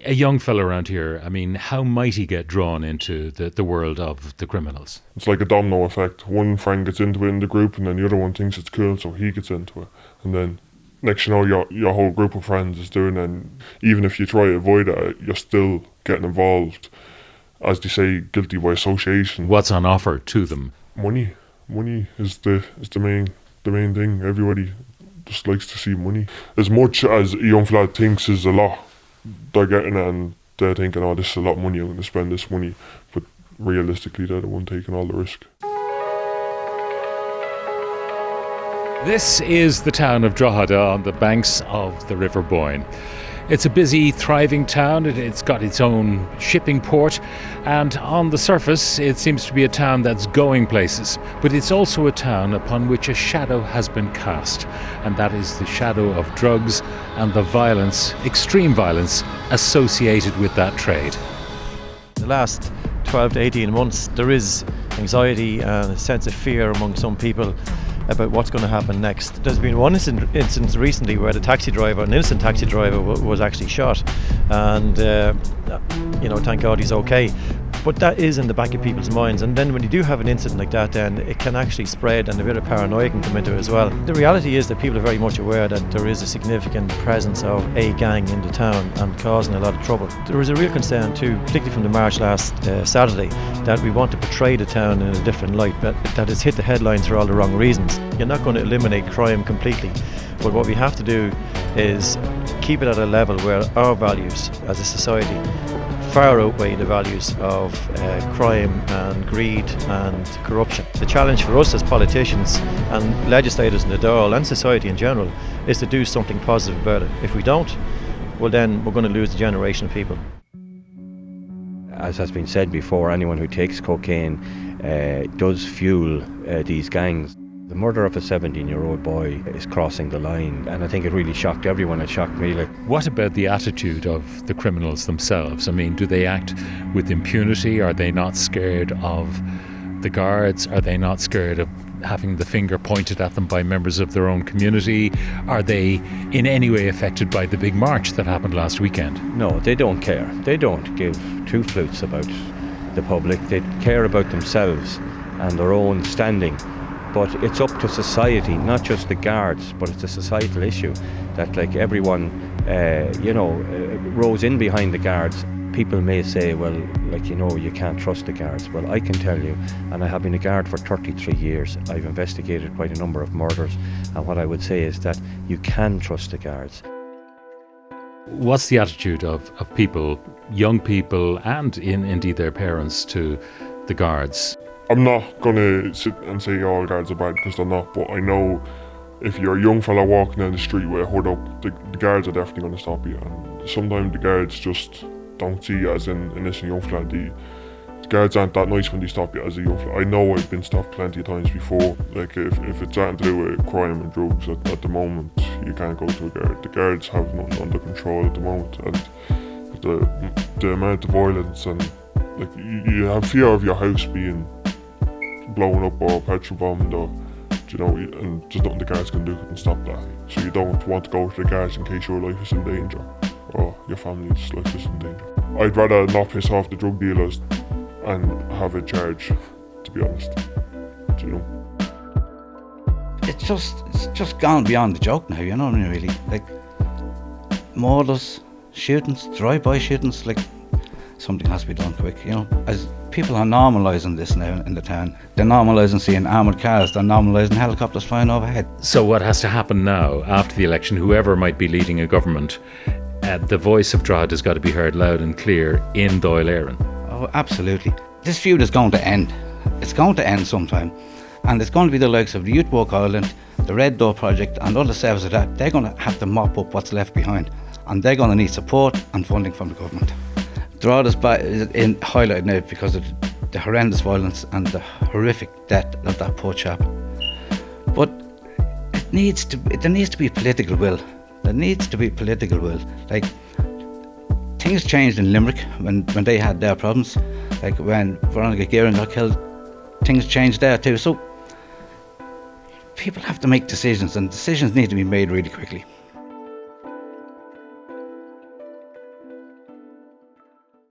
A young fella around here, I mean, how might he get drawn into the world of the criminals? It's like a domino effect. One friend gets into it in the group, and then the other one thinks it's cool, so he gets into it. And then next you know, your whole group of friends is doing it, and even if you try to avoid it, you're still getting involved. As they say, guilty by association. What's on offer to them? Money. Money is the main thing. Everybody just likes to see money. As much as a young fella thinks is a lot, they're getting it and they're thinking, oh, this is a lot of money, I'm going to spend this money. But realistically, they're the one taking all the risk. This is the town of Drogheda on the banks of the River Boyne. It's a busy, thriving town. It's got its own shipping port, and on the surface it seems to be a town that's going places. But it's also a town upon which a shadow has been cast, and that is the shadow of drugs and the violence, extreme violence, associated with that trade. The last 12 to 18 months there is anxiety and a sense of fear among some people about what's going to happen next. There's been one incident recently where an innocent taxi driver was actually shot, and thank God he's okay. But that is in the back of people's minds, and then when you do have an incident like that, then it can actually spread and a bit of paranoia can come into it as well. The reality is that people are very much aware that there is a significant presence of a gang in the town and causing a lot of trouble. There is a real concern too, particularly from the march last Saturday, that we want to portray the town in a different light, but that has hit the headlines for all the wrong reasons. You're not going to eliminate crime completely, but what we have to do is keep it at a level where our values as a society far outweigh the values of crime and greed and corruption. The challenge for us as politicians and legislators in the Dáil and society in general is to do something positive about it. If we don't, well then we're going to lose a generation of people. As has been said before, anyone who takes cocaine does fuel these gangs. The murder of a 17-year-old boy is crossing the line, and I think it really shocked everyone. It shocked me. What about the attitude of the criminals themselves? I mean, do they act with impunity? Are they not scared of the guards? Are they not scared of having the finger pointed at them by members of their own community? Are they in any way affected by the big march that happened last weekend? No, they don't care. They don't give two flutes about the public. They care about themselves and their own standing. But it's up to society, not just the guards, but it's a societal issue that everyone, rose in behind the guards. People may say, well, you can't trust the guards. Well, I can tell you, and I have been a guard for 33 years, I've investigated quite a number of murders, and what I would say is that you can trust the guards. What's the attitude of people, young people, and indeed their parents to the guards? I'm not going to sit and say all guards are bad, because they're not, but I know if you're a young fella walking down the street with a hood up, the guards are definitely going to stop you. And sometimes the guards just don't see you as an innocent young fella. The guards aren't that nice when they stop you as a young fella. I know I've been stopped plenty of times before. If it's something to do with crime and drugs at the moment, you can't go to a guard. The guards have nothing under control at the moment, and the amount of violence and you have fear of your house being blown up or petrol bombed, or and there's nothing the guards can do can stop that. So you don't want to go to the guards in case your life is in danger or your family's life is in danger. I'd rather not piss off the drug dealers and have a charge, to be honest. It's just gone beyond the joke now, really. Murders, shootings, drive-by shootings, something has to be done quick, as people are normalising this now in the town. They're normalising seeing armoured cars, they're normalising helicopters flying overhead. So what has to happen now, after the election, whoever might be leading a government, the voice of Drogheda has got to be heard loud and clear in Dáil Éireann? Oh, absolutely. This feud is going to end. It's going to end sometime. And it's going to be the likes of the Youth Work Ireland, the Red Door Project and other services that they're going to have to mop up what's left behind. And they're going to need support and funding from the government. Drogheda's highlighted now because of the horrendous violence and the horrific death of that poor chap. But there needs to be political will. There needs to be political will. Things changed in Limerick when they had their problems. When Veronica Guerin got killed, things changed there too. So people have to make decisions, and decisions need to be made really quickly.